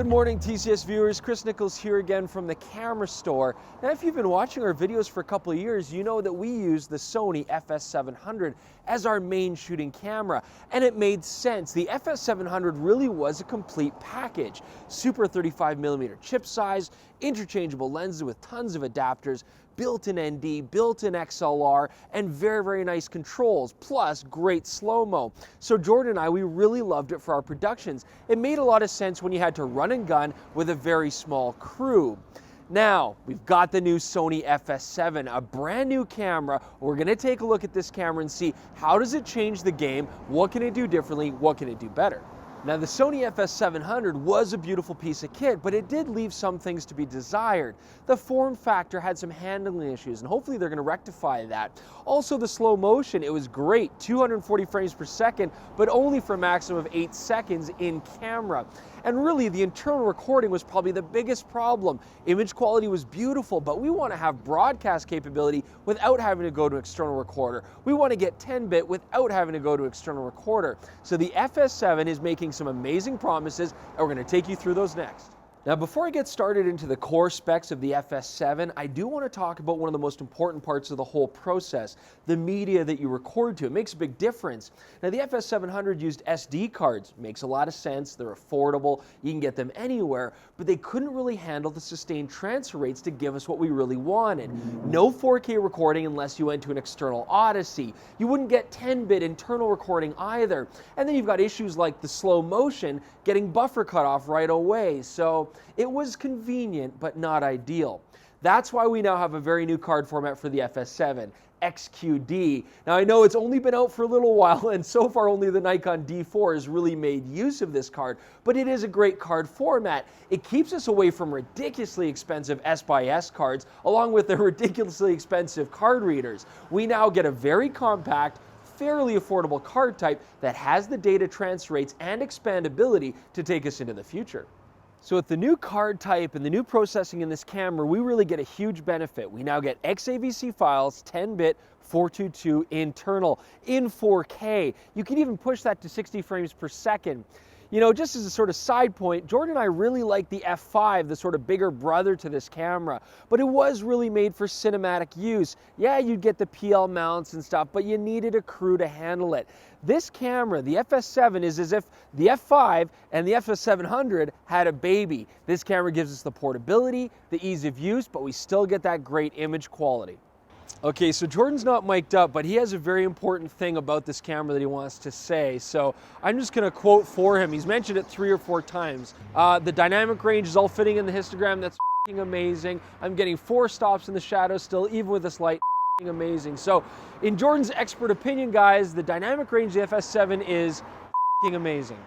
Good morning, TCS viewers. Chris Nichols here again from the camera store. Now, if you've been watching our videos for a couple of years, you know that we use the Sony FS700 as our main shooting camera, and it made sense. The FS700 really was a complete package. Super 35mm chip size, interchangeable lenses with tons of adapters, built-in ND, built-in XLR, and very, very nice controls, plus great slow-mo. So Jordan and I, we really loved it for our productions. It made a lot of sense when you had to run and gun with a very small crew. Now, we've got the new Sony FS7, a brand new camera. We're gonna take a look at this camera and see how does it change the game, what can it do differently, what can it do better. Now, the Sony FS700 was a beautiful piece of kit, but it did leave some things to be desired. The form factor had some handling issues, and hopefully they're going to rectify that. Also, the slow motion, it was great, 240 frames per second, but only for a maximum of 8 seconds in camera. And really, the internal recording was probably the biggest problem. Image quality was beautiful, but we want to have broadcast capability without having to go to external recorder. We want to get 10-bit without having to go to external recorder. So the FS7 is making some amazing promises, and we're going to take you through those next. Now, before I get started into the core specs of the FS7, I do want to talk about one of the most important parts of the whole process, the media that you record to. It makes a big difference. Now, the FS700 used SD cards. Makes a lot of sense. They're affordable. You can get them anywhere, but they couldn't really handle the sustained transfer rates to give us what we really wanted. No 4K recording unless you went to an external Odyssey. You wouldn't get 10-bit internal recording either. And then you've got issues like the slow motion, getting buffer cut off right away. So it was convenient, but not ideal. That's why we now have a very new card format for the FS7, XQD. Now, I know it's only been out for a little while, and so far only the Nikon D4 has really made use of this card, but it is a great card format. It keeps us away from ridiculously expensive S/S cards, along with the ridiculously expensive card readers. We now get a very compact, fairly affordable card type that has the data transfer rates and expandability to take us into the future. So with the new card type and the new processing in this camera, we really get a huge benefit. We now get XAVC files, 10-bit, 422 internal in 4K. You can even push that to 60 frames per second. You know, just as a sort of side point, Jordan and I really like the F5, the sort of bigger brother to this camera, but it was really made for cinematic use. Yeah, you'd get the PL mounts and stuff, but you needed a crew to handle it. This camera, the FS7, is as if the F5 and the FS700 had a baby. This camera gives us the portability, the ease of use, but we still get that great image quality. Okay, so Jordan's not mic'd up, but he has a very important thing about this camera that he wants to say. So I'm just going to quote for him. He's mentioned it 3 or 4 times. The dynamic range is all fitting in the histogram. That's amazing. I'm getting 4 stops in the shadow still, even with this light. Amazing. So in Jordan's expert opinion, guys, the dynamic range of the FS7 is amazing.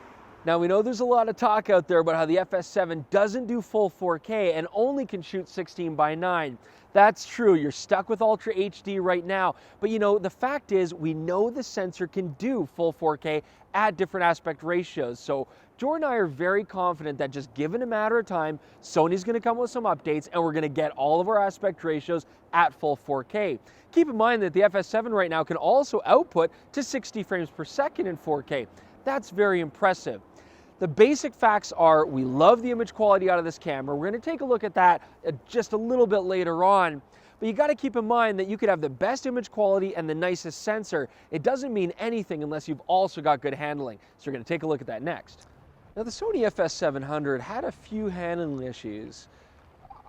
Now, we know there's a lot of talk out there about how the FS7 doesn't do full 4K and only can shoot 16:9. That's true, you're stuck with Ultra HD right now, but you know, the fact is we know the sensor can do full 4K at different aspect ratios. So Jordan and I are very confident that just given a matter of time, Sony's gonna come with some updates and we're gonna get all of our aspect ratios at full 4K. Keep in mind that the FS7 right now can also output to 60 frames per second in 4K. That's very impressive. The basic facts are we love the image quality out of this camera. We're going to take a look at that just a little bit later on. But you got to keep in mind that you could have the best image quality and the nicest sensor. It doesn't mean anything unless you've also got good handling. So we're going to take a look at that next. Now, the Sony FS700 had a few handling issues.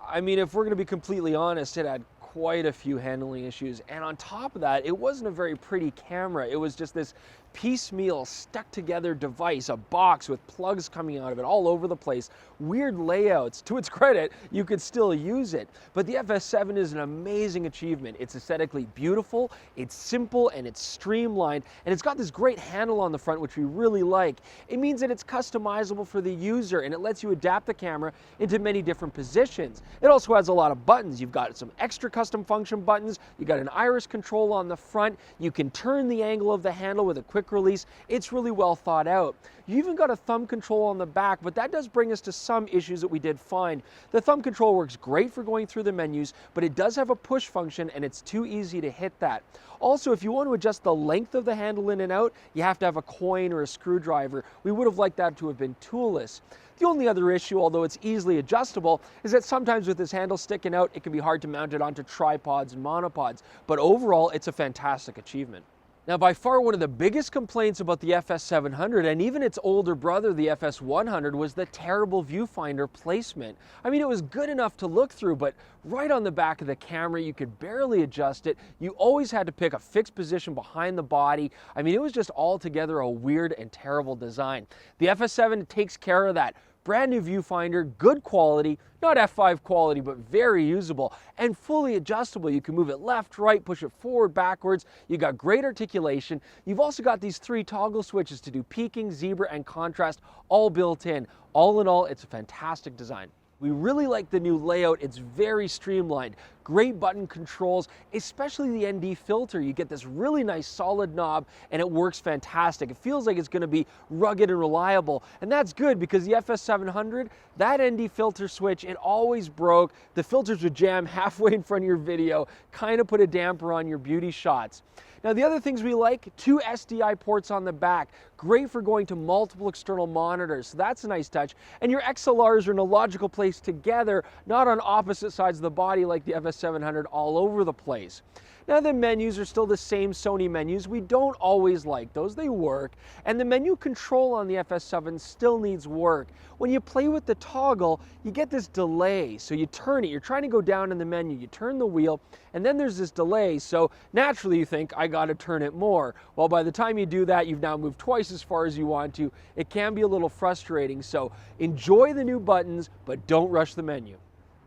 I mean, if we're going to be completely honest, it had quite a few handling issues. And on top of that, it wasn't a very pretty camera. It was just this piecemeal, stuck together device, a box with plugs coming out of it all over the place, weird layouts. To its credit, you could still use it. But the FS7 is an amazing achievement. It's aesthetically beautiful, it's simple, and it's streamlined, and it's got this great handle on the front, which we really like. It means that it's customizable for the user, and it lets you adapt the camera into many different positions. It also has a lot of buttons. You've got some extra custom function buttons, you got an iris control on the front, you can turn the angle of the handle with a quick release. It's really well thought out. You even got a thumb control on the back, but that does bring us to some issues that we did find. The thumb control works great for going through the menus, but it does have a push function and it's too easy to hit that. Also, if you want to adjust the length of the handle in and out, you have to have a coin or a screwdriver. We would have liked that to have been toolless. The only other issue, although it's easily adjustable, is that sometimes with this handle sticking out, it can be hard to mount it onto tripods and monopods. But overall, it's a fantastic achievement. Now, by far one of the biggest complaints about the FS700 and even its older brother, the FS100, was the terrible viewfinder placement. I mean, it was good enough to look through, but right on the back of the camera, you could barely adjust it. You always had to pick a fixed position behind the body. I mean, it was just altogether a weird and terrible design. The FS7 takes care of that. Brand new viewfinder, good quality, not F5 quality, but very usable and fully adjustable. You can move it left, right, push it forward, backwards. You got great articulation. You've also got these 3 toggle switches to do peaking, zebra, and contrast, all built in. All in all, it's a fantastic design. We really like the new layout. It's very streamlined. Great button controls, especially the ND filter. You get this really nice solid knob and it works fantastic. It feels like it's going to be rugged and reliable. And that's good because the FS700, that ND filter switch, it always broke. The filters would jam halfway in front of your video, kind of put a damper on your beauty shots. Now the other things we like, 2 Sdi ports on the back, great for going to multiple external monitors, so that's a nice touch. And your XLRs are in a logical place together, not on opposite sides of the body like the FS700 all over the place. Now the menus are still the same Sony menus. We don't always like those, they work. And the menu control on the FS7 still needs work. When you play with the toggle, you get this delay. So you turn it, you're trying to go down in the menu, you turn the wheel, and then there's this delay. So naturally you think, I gotta turn it more. Well, by the time you do that, you've now moved twice as far as you want to. It can be a little frustrating. So enjoy the new buttons, but don't rush the menu.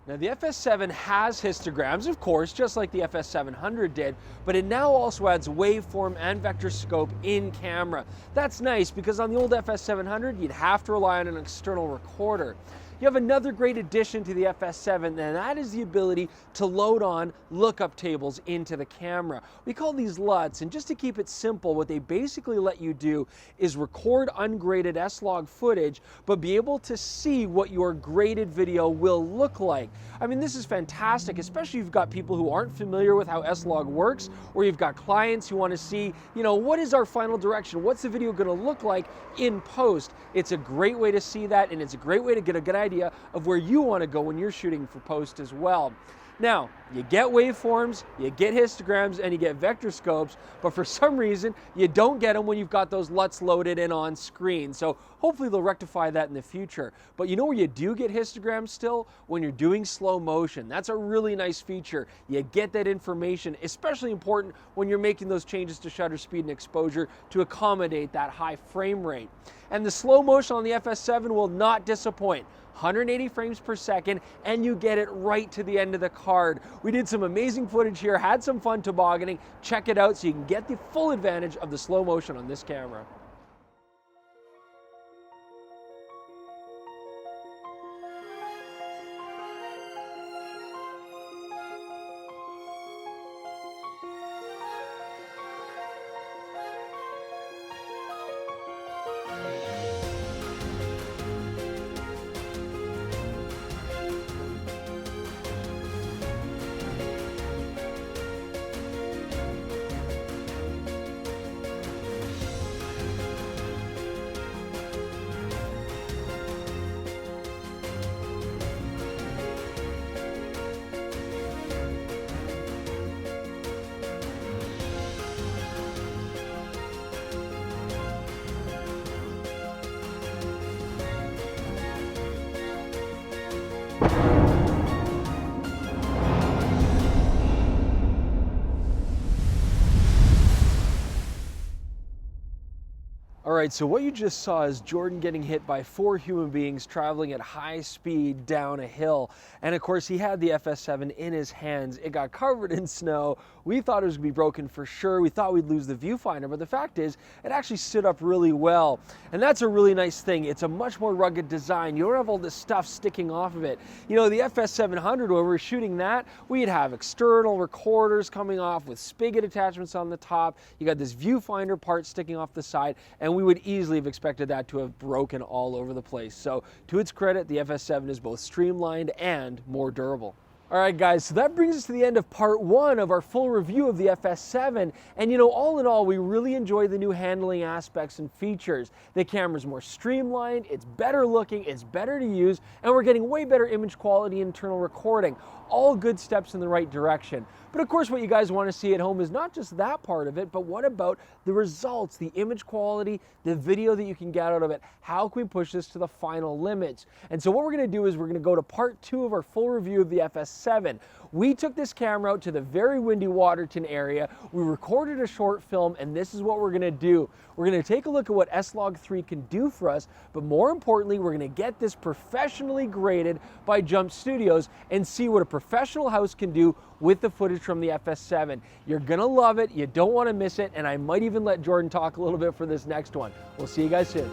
Now the FS7 has histograms, of course, just like the FS700 did, but it now also adds waveform and vector scope in camera. That's nice because on the old FS700, you'd have to rely on an external recorder. You have another great addition to the FS7, and that is the ability to load on lookup tables into the camera. We call these LUTs, and just to keep it simple, what they basically let you do is record ungraded S-Log footage, but be able to see what your graded video will look like. I mean, this is fantastic, especially if you've got people who aren't familiar with how S-Log works, or you've got clients who want to see, what is our final direction? What's the video going to look like in post? It's a great way to see that, and it's a great way to get a good idea of where you want to go when you're shooting for post as well. Now, you get waveforms, you get histograms, and you get vector scopes, but for some reason, you don't get them when you've got those LUTs loaded in on screen. So hopefully they'll rectify that in the future. But you know where you do get histograms still? When you're doing slow motion. That's a really nice feature. You get that information, especially important when you're making those changes to shutter speed and exposure to accommodate that high frame rate. And the slow motion on the FS7 will not disappoint. 180 frames per second, and you get it right to the end of the card. We did some amazing footage here, had some fun tobogganing. Check it out so you can get the full advantage of the slow motion on this camera. All right, so what you just saw is Jordan getting hit by 4 human beings traveling at high speed down a hill. And of course, he had the FS7 in his hands. It got covered in snow. We thought it was gonna be broken for sure. We thought we'd lose the viewfinder, but the fact is, it actually stood up really well. And that's a really nice thing. It's a much more rugged design. You don't have all this stuff sticking off of it. You know, the FS700, when we were shooting that, we'd have external recorders coming off with spigot attachments on the top. You got this viewfinder part sticking off the side, and we would easily have expected that to have broken all over the place. So to its credit, the FS7 is both streamlined and more durable. All right, guys, so that brings us to the end of part 1 of our full review of the FS7. And you know, all in all, we really enjoy the new handling aspects and features. The camera's more streamlined, it's better looking, it's better to use, and we're getting way better image quality, internal recording. All good steps in the right direction. But of course, what you guys want to see at home is not just that part of it, but what about the results, the image quality, the video that you can get out of it? How can we push this to the final limits? And so what we're going to do is we're going to go to part 2 of our full review of the FS7. We took this camera out to the very windy Waterton area. We recorded a short film, and this is what we're going to do. We're going to take a look at what S-Log3 can do for us, but more importantly, we're going to get this professionally graded by Jump Studios and see what a professional house can do with the footage from the FS7. You're going to love it. You don't want to miss it, and I might even let Jordan talk a little bit for this next one. We'll see you guys soon.